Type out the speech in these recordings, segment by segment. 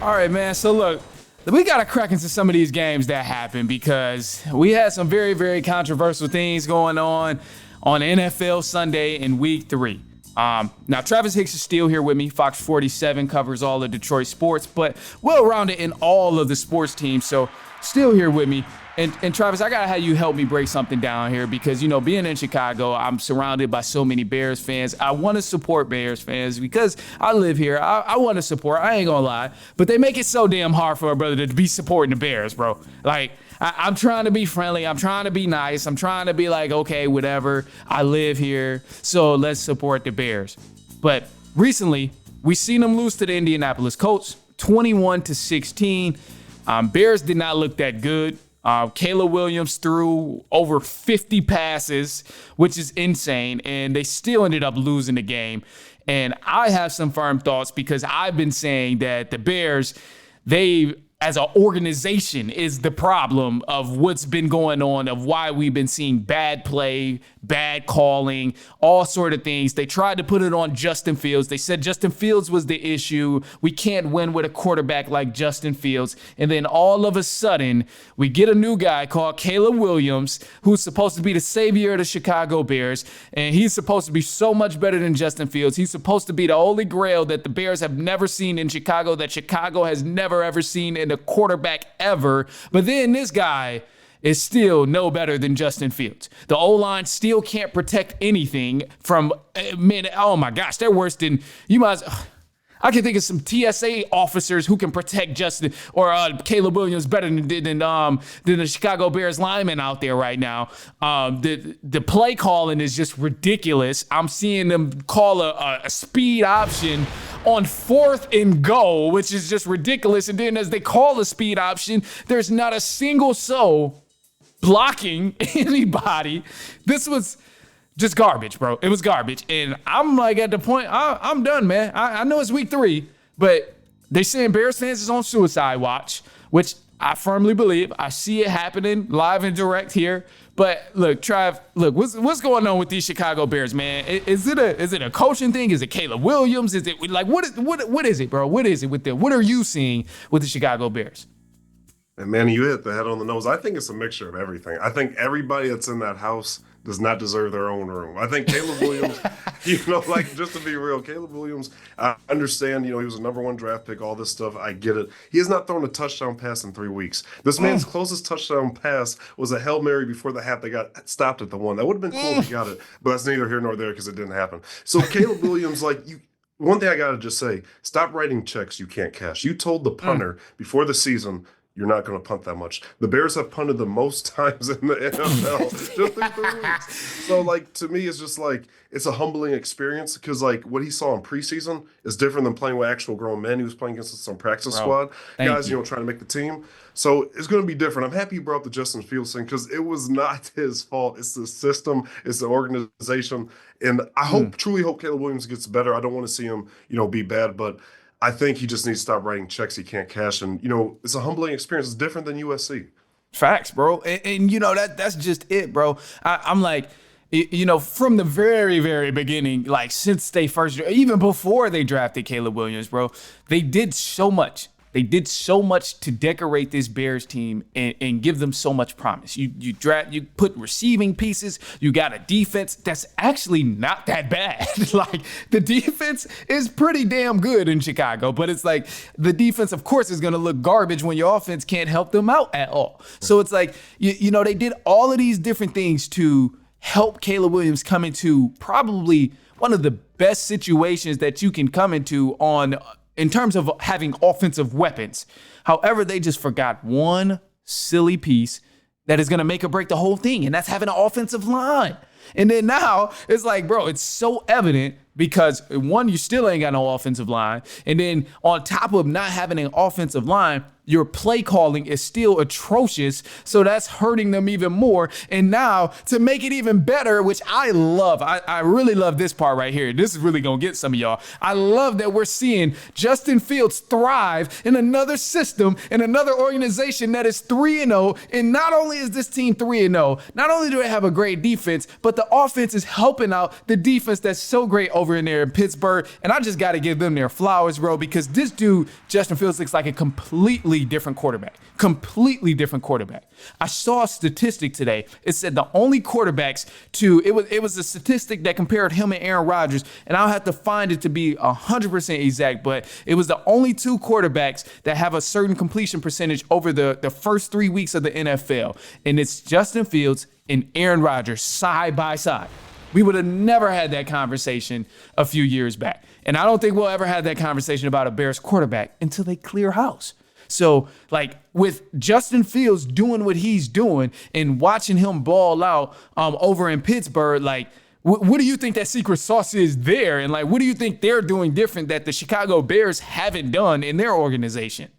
All right, man. So look, we got to crack into some of these games that happened because we had some very, very controversial things going on NFL Sunday in Week 3. Now, Travis Hicks is still here with me. Fox 47 covers all of Detroit sports, but well-rounded in all of the sports teams. So still here with me. And Travis, I got to have you help me break something down here because, you know, being in Chicago, I'm surrounded by so many Bears fans. I want to support Bears fans because I live here. I want to support. I ain't going to lie. But they make it so damn hard for a brother to be supporting the Bears, bro. Like, I'm trying to be friendly. I'm trying to be nice. I'm trying to be like, okay, whatever. I live here, so let's support the Bears. But recently, we seen them lose to the Indianapolis Colts, 21-16. Bears did not look that good. Caleb Williams threw over 50 passes, which is insane, and they still ended up losing the game. And I have some firm thoughts because I've been saying that the Bears, they, as an organization, is the problem of what's been going on, of why we've been seeing bad play, bad calling, all sort of things. They tried to put it on Justin Fields. They said Justin Fields was the issue. We can't win with a quarterback like Justin Fields. And then all of a sudden, we get a new guy called Caleb Williams, who's supposed to be the savior of the Chicago Bears. And he's supposed to be so much better than Justin Fields. He's supposed to be the holy grail that the Bears have never seen in Chicago, that Chicago has never, ever seen in a quarterback ever. But then this guy is still no better than Justin Fields. The O-line still can't protect anything from, man, oh my gosh, they're worse than, I can think of some TSA officers who can protect Justin or Caleb Williams better than the Chicago Bears linemen out there right now. The play calling is just ridiculous. I'm seeing them call a speed option on 4th and goal, which is just ridiculous. And then as they call the speed option, there's not a single soul blocking anybody. This was just garbage, bro. It was garbage. And I'm like at the point, I'm done, man. I know it's Week 3, but they saying Bears fans is on suicide watch, which I firmly believe. I see it happening live and direct here. But look, Trav, what's going on with these Chicago Bears, man? Is it a coaching thing? Is it Caleb Williams? Is it like what is it, bro? What is it with them? What are you seeing with the Chicago Bears? And Manny, you hit the head on the nose. I think it's a mixture of everything. I think everybody that's in that house does not deserve their own room. I think Caleb Williams, just to be real, Caleb Williams, I understand, he was a number 1 draft pick, all this stuff. I get it. He has not thrown a touchdown pass in 3 weeks. This man's closest touchdown pass was a Hail Mary before the half. They got stopped at the 1. That would have been cool if he got it, but that's neither here nor there because it didn't happen. So Caleb Williams, one thing I got to just say, stop writing checks you can't cash. You told the punter before the season, you're not going to punt that much. The Bears have punted the most times in the NFL just through 3 weeks. So, to me, it's just it's a humbling experience because, what he saw in preseason is different than playing with actual grown men. He was playing against some practice squad guys, trying to make the team. So it's going to be different. I'm happy you brought up the Justin Fields thing because it was not his fault. It's the system. It's the organization. And I truly hope Caleb Williams gets better. I don't want to see him, be bad, but I think he just needs to stop writing checks he can't cash. And, it's a humbling experience. It's different than USC. Facts, bro. And that's just it, bro. I'm like, from the very, very beginning, since they first, even before they drafted Caleb Williams, bro, they did so much. They did so much to decorate this Bears team and give them so much promise. You put receiving pieces. You got a defense that's actually not that bad. The defense is pretty damn good in Chicago, but it's the defense, of course, is going to look garbage when your offense can't help them out at all. So it's they did all of these different things to help Caleb Williams come into probably one of the best situations that you can come into in terms of having offensive weapons. However, they just forgot one silly piece that is going to make or break the whole thing, and that's having an offensive line. And then now it's bro, it's so evident because, one, you still ain't got no offensive line. And then on top of not having an offensive line, your play calling is still atrocious. So that's hurting them even more. And now to make it even better, which I love, I really love this part right here. This is really going to get some of y'all. I love that we're seeing Justin Fields thrive in another system, in another organization that is 3-0. And not only is this team 3-0, not only do they have a great defense, but the offense is helping out the defense that's so great over in there in Pittsburgh. And I just got to give them their flowers, bro, because this dude, Justin Fields, looks like a completely different quarterback. Completely different quarterback. I saw a statistic today. It said the only quarterbacks it was a statistic that compared him and Aaron Rodgers, and I'll have to find it to be 100% exact, but it was the only two quarterbacks that have a certain completion percentage over the first 3 weeks of the NFL, and it's Justin Fields and Aaron Rodgers side by side. We would have never had that conversation a few years back, and I don't think we'll ever have that conversation about a Bears quarterback until they clear house. So, like, with Justin Fields doing what he's doing and watching him ball out over in Pittsburgh, like, what do you think that secret sauce is there? And, like, what do you think they're doing different that the Chicago Bears haven't done in their organization?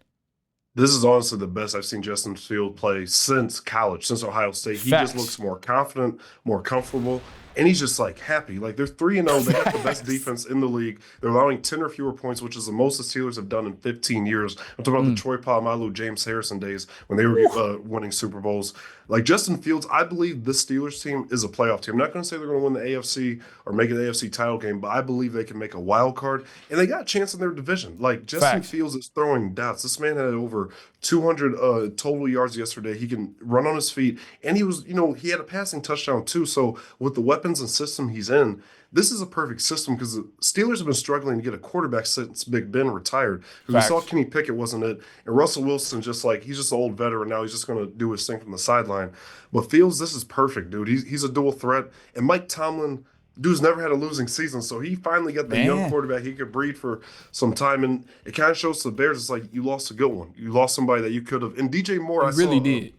This is honestly the best I've seen Justin Fields play since college, since Ohio State. He Facts. just looks more confident, more comfortable, and he's just like happy. Like they're 3-0. They got the best defense in the league. They're allowing 10 or fewer points, which is the most the Steelers have done in 15 years. I'm talking about the Troy Polamalu, James Harrison days when they were winning Super Bowls. Like Justin Fields, I believe this Steelers team is a playoff team. I'm not going to say they're going to win the AFC or make an AFC title game, but I believe they can make a wild card, and they got a chance in their division. Like Justin Facts. Fields is throwing dots. This man had over 200 total yards yesterday. He can run on his feet, and he was, he had a passing touchdown too. So with the weapons and system he's in, this is a perfect system because the Steelers have been struggling to get a quarterback since Big Ben retired. Because we saw Kenny Pickett wasn't it, and Russell Wilson he's just an old veteran now. He's just going to do his thing from the sideline. But Fields, this is perfect, dude. He's a dual threat, and Mike Tomlin. Dude's never had a losing season, so he finally got the young quarterback he could breed for some time, and it kind of shows to the Bears it's like you lost a good one. You lost somebody that you could have. And DJ Moore, He really did.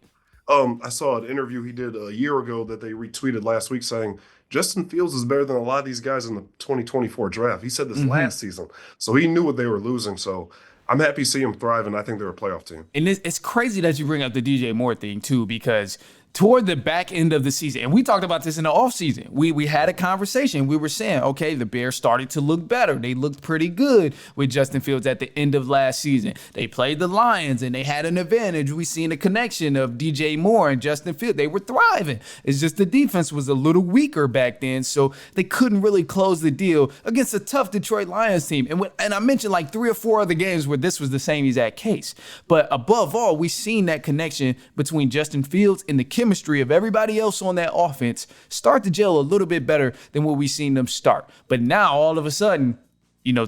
I saw an interview he did a year ago that they retweeted last week saying Justin Fields is better than a lot of these guys in the 2024 draft. He said this last season, so he knew what they were losing. So I'm happy to see him thrive, and I think they're a playoff team. And it's crazy that you bring up the DJ Moore thing too, because toward the back end of the season, and we talked about this in the offseason, we had a conversation. We were saying, okay, the Bears started to look better. They looked pretty good with Justin Fields at the end of last season. They played the Lions, and they had an advantage. We seen a connection of DJ Moore and Justin Fields. They were thriving. It's just the defense was a little weaker back then, so they couldn't really close the deal against a tough Detroit Lions team. And I mentioned like 3 or 4 other games where this was the same exact case. But above all, we seen that connection between Justin Fields and the chemistry of everybody else on that offense start to gel a little bit better than what we've seen them start. But now all of a sudden,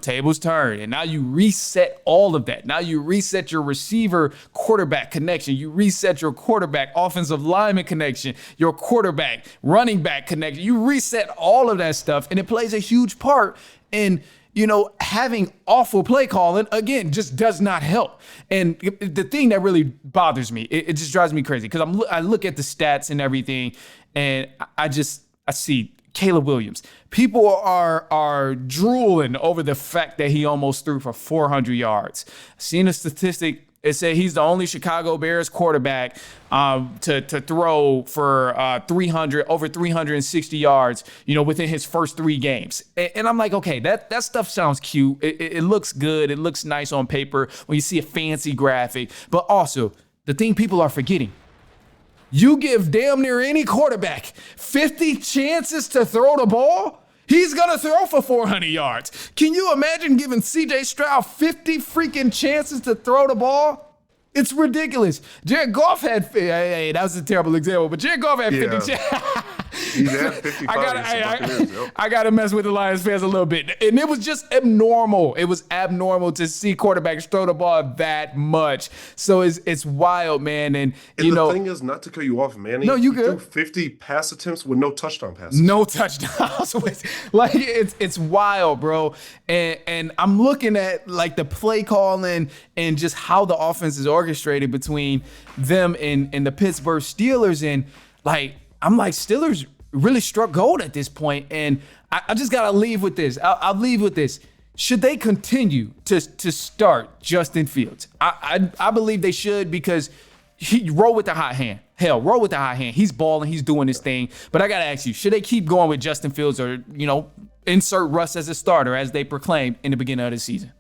tables turn, and now you reset all of that. Now you reset your receiver quarterback connection. You reset your quarterback offensive lineman connection, your quarterback running back connection. You reset all of that stuff, and it plays a huge part in having awful play calling, again, just does not help. And the thing that really bothers me, it just drives me crazy because I look at the stats and everything, and I see Caleb Williams. People are drooling over the fact that he almost threw for 400 yards. Seen a statistic. It said he's the only Chicago Bears quarterback to throw for over 360 yards, within his first 3 games. And I'm like, okay, that stuff sounds cute. It looks good. It looks nice on paper when you see a fancy graphic. But also, the thing people are forgetting, you give damn near any quarterback 50 chances to throw the ball, he's going to throw for 400 yards. Can you imagine giving C.J. Stroud 50 freaking chances to throw the ball? It's ridiculous. Jared Goff had, that was a terrible example, but Jared Goff had 50 chances. He's had 55. I got to mess with the Lions fans a little bit. And it was just abnormal. It was abnormal to see quarterbacks throw the ball that much. So it's wild, man. And the thing is, not to cut you off, Manny. No, you good. Threw 50 pass attempts with no touchdown passes. No touchdowns. Like, it's wild, bro. And I'm looking at, like, the play calling and just how the offense is orchestrated between them and the Pittsburgh Steelers. And, like, I'm like, Steelers really struck gold at this point, and I just gotta leave with this. I'll leave with this. Should they continue to start Justin Fields? I believe they should, because he roll with the hot hand. Hell, roll with the hot hand. He's balling. He's doing his thing. But I gotta ask you, should they keep going with Justin Fields, or insert Russ as a starter as they proclaimed in the beginning of the season?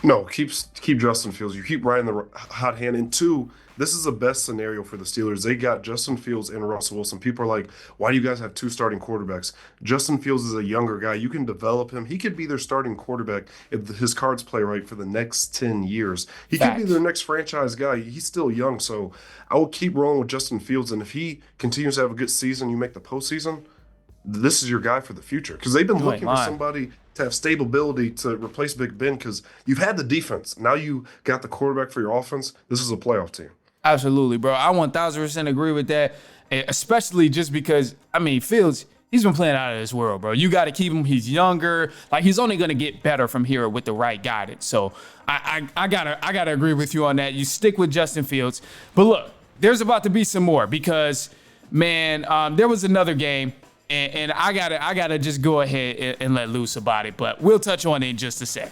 No, keep Justin Fields. You keep riding the hot hand. And two, this is the best scenario for the Steelers. They got Justin Fields and Russell Wilson. People are like, why do you guys have two starting quarterbacks? Justin Fields is a younger guy. You can develop him. He could be their starting quarterback if his cards play right for the next 10 years. He could be their next franchise guy. He's still young. So I will keep rolling with Justin Fields. And if he continues to have a good season, you make the postseason, this is your guy for the future. Because they've been looking for somebody to have stability to replace Big Ben, because you've had the defense. Now you got the quarterback for your offense. This is a playoff team. Absolutely, bro. I 1,000% agree with that, especially just because, I mean, Fields, he's been playing out of this world, bro. You got to keep him. He's younger. Like, he's only going to get better from here with the right guidance. So I gotta agree with you on that. You stick with Justin Fields. But look, there's about to be some more because, man, there was another game. And I gotta just go ahead and let loose about it, but we'll touch on it in just a sec.